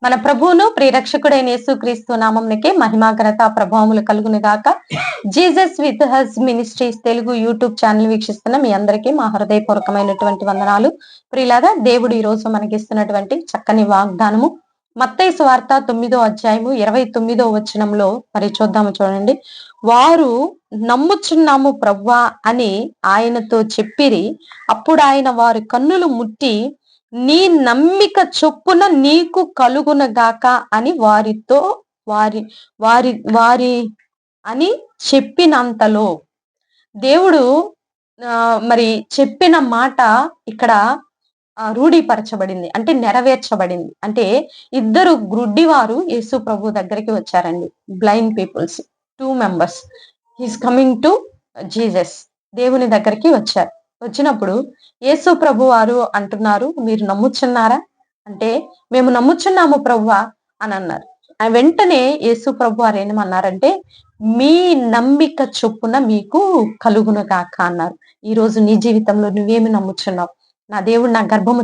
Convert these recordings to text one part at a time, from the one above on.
మన ప్రభువును ప్రియరక్షకుడైన యేసుక్రీస్తు నామమునకే మహిమ ఘనత ప్రభావములు కలుగును గాక. Jesus with has ministries Telugu YouTube channel వీక్షిస్తున్న మీ అందరికీ మా హృదయపూర్వకమైనటువంటి వందనాలు. ప్రియులారా, దేవుడు ఈ రోజు మనకిస్తున్నటువంటి చక్కని వాగ్దానము మత్తయి సువార్త 9వ అధ్యాయము 29వ వచనంలో మరి చూద్దాము. చూడండి. వారు నమ్ముచున్నాము ప్రవ్వా అని ఆయనతో చెప్పిరి. అప్పుడు ఆయన వారి కన్నులు ముట్టి, నీ నమ్మిక చొప్పున నీకు కలుగునగాక అని వారితో వారి వారి వారి అని చెప్పినంతలో దేవుడు మరి చెప్పిన మాట ఇక్కడ రూఢీపరచబడింది, అంటే నెరవేర్చబడింది. అంటే ఇద్దరు గ్రుడ్డివారు యేసు ప్రభు దగ్గరికి వచ్చారండి. Blind peoples, 2 members he's coming to Jesus. దేవుని దగ్గరికి వచ్చారు. వచ్చినప్పుడు యేసు ప్రభు వారు అంటున్నారు, మీరు నమ్ముచున్నారా అంటే, మేము నమ్ముచున్నాము ప్రభువా అని అన్నారు. వెంటనే యేసు ప్రభు వారు ఏమన్నారంటే, మీ నమ్మిక చొప్పున మీకు కలుగును గాక అన్నారు. ఈ రోజు నీ జీవితంలో నువ్వేమి నమ్ముచున్నావు? నా దేవుడు నా గర్భము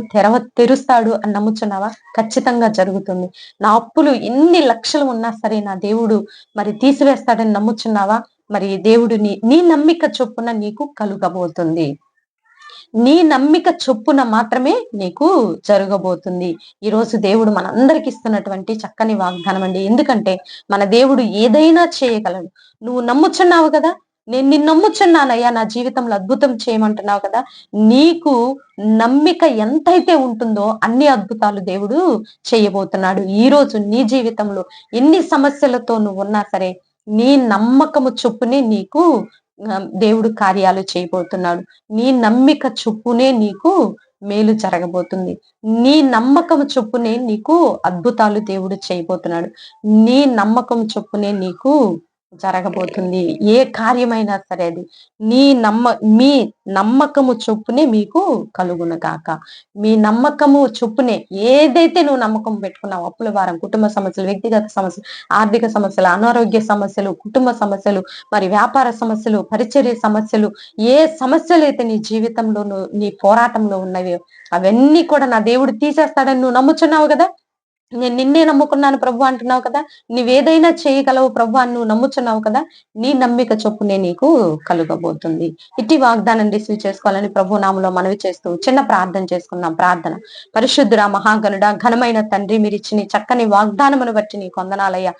తెరుస్తాడు అని నమ్ముచున్నావా? ఖచ్చితంగా జరుగుతుంది. నా అప్పులు ఎన్ని లక్షలు ఉన్నా సరే నా దేవుడు మరి తీసివేస్తాడని నమ్ముచున్నావా? మరి దేవుడు నీ నమ్మిక చొప్పున నీకు కలుగబోతుంది. నీ నమ్మిక చొప్పున మాత్రమే నీకు జరగబోతుంది. ఈ రోజు దేవుడు మనందరికి ఇస్తున్నటువంటి చక్కని వాగ్దానం అండి. ఎందుకంటే మన దేవుడు ఏదైనా చేయగలడు. నువ్వు నమ్ముచున్నావు కదా, నేను నిన్ను నమ్ముచున్నానయ్యా, నా జీవితంలో అద్భుతం చేయమంటున్నావు కదా. నీకు నమ్మిక ఎంతైతే ఉంటుందో అన్ని అద్భుతాలు దేవుడు చేయబోతున్నాడు. ఈ రోజు నీ జీవితంలో ఎన్ని సమస్యలతో నువ్వు ఉన్నా సరే, నీ నమ్మకము చొప్పునే నీకు దేవుడు కార్యాలు చేయబోతున్నాడు. నీ నమ్మిక చొప్పునే నీకు మేలు జరగబోతుంది. నీ నమ్మకం చొప్పునే నీకు అద్భుతాలు దేవుడు చేయబోతున్నాడు. నీ నమ్మకం చొప్పునే నీకు జరగబోతుంది. ఏ కార్యమైనా సరే అది మీ నమ్మకము చొప్పునే మీకు కలుగును గాక. మీ నమ్మకము చొప్పునే ఏదైతే నువ్వు నమ్మకం పెట్టుకున్నావు, అప్పుల భారం, కుటుంబ సమస్యలు, వ్యక్తిగత సమస్యలు, ఆర్థిక సమస్యలు, అనారోగ్య సమస్యలు, కుటుంబ సమస్యలు, మరి వ్యాపార సమస్యలు, పరిచర్య సమస్యలు, ఏ సమస్యలు అయితే నీ జీవితంలో నీ పోరాటంలో ఉన్నవో అవన్నీ కూడా నా దేవుడు తీసేస్తాడని నువ్వు నమ్ముచున్నావు కదా. నేను నిన్నే నమ్ముకున్నాను ప్రభు అంటున్నావు కదా. నువ్వేదైనా చేయగలవు ప్రభు అని నువ్వు నమ్ముచున్నావు కదా. నీ నమ్మిక చొప్పునే నీకు కలుగబోతుంది. ఇట్టి వాగ్దానం రిసీవ్ చేసుకోవాలని ప్రభు నామములో మనవి చేస్తూ చిన్న ప్రార్థన చేసుకుందాం. ప్రార్థన. పరిశుద్ధుడ, మహాగణుడ, ఘనమైన తండ్రి, మీరు ఇచ్చిన చక్కని వాగ్దానమును బట్టి నీకు వందనాలయ్యా.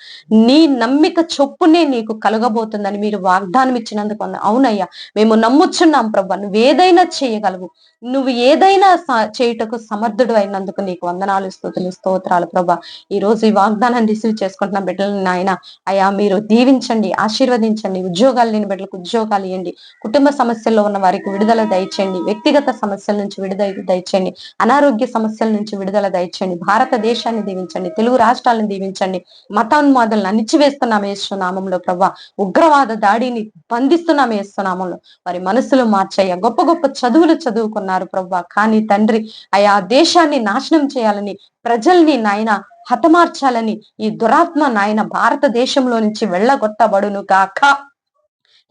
నీ నమ్మిక చొప్పునే నీకు కలుగబోతుందని మీరు వాగ్దానం ఇచ్చినందుకు అవునయ్యా, మేము నమ్ముచున్నాం ప్రభు. నువ్వేదైనా చేయగలవు, నువ్వు ఏదైనా చేయుటకు సమర్థుడు అయినందుకు నీకు వందనాలు, స్తుతులు, స్తోత్రాలు ప్రభా. ఈ రోజు ఈ వాగ్దానాన్ని రిసీవ్ చేసుకుంటున్న బిడ్డలను నాయన అయ్యా మీరు దీవించండి, ఆశీర్వదించండి. ఉద్యోగాలు లేని బిడ్డలకు ఉద్యోగాలు ఇవ్వండి. కుటుంబ సమస్యల్లో ఉన్న వారికి విడుదల దయచేయండి. వ్యక్తిగత సమస్యల నుంచి విడుదల దయచేయండి. అనారోగ్య సమస్యల నుంచి విడుదల దయచేయండి. భారతదేశాన్ని దీవించండి. తెలుగు రాష్ట్రాలను దీవించండి. మతోన్మాదులను అణిచివేస్తున్నాం యేసునామంలో ప్రభా. ఉగ్రవాద దాడిని బంధిస్తున్నాం యేసునామంలో. వారి మనసులు మార్చయ్యా. గొప్ప గొప్ప చదువులు చదువుకున్నారు ప్రభా, కానీ తండ్రి అయా దేశాన్ని నాశనం చేయాలని, ప్రజల్ని నాయన హతమార్చాలని ఈ దురాత్మ నాయన భారతదేశంలో నుంచి వెళ్ళగొట్టబడును గాక.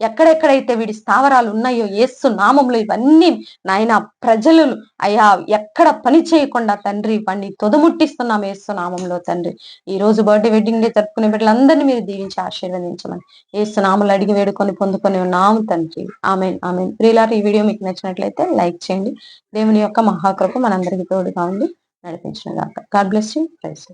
ఎక్కడెక్కడైతే వీడి స్థావరాలు ఉన్నాయో యేసు నామంలో ఇవన్నీ నాయన ప్రజలు అయ్యా ఎక్కడ పని చేయకుండా తండ్రి వాడిని తొదముట్టిస్తున్నాం యేసు నామంలో తండ్రి. ఈ రోజు బర్త్డే, వెడ్డింగ్ డే జరుపుకునే బిడ్డలందరినీ మీరు దీవించి ఆశీర్వదించమని యేసు నామములో అడిగి వేడుకొని పొందుకొని ఉన్నాము తండ్రి. ఆమేన్, ఆమేన్. ప్రియులారా, ఈ వీడియో మీకు నచ్చినట్లయితే లైక్ చేయండి. దేవుని యొక్క మహాకృప మనందరికీ తోడుగా ఉండి నడిపించును గాక. God bless you. ప్రైజ్.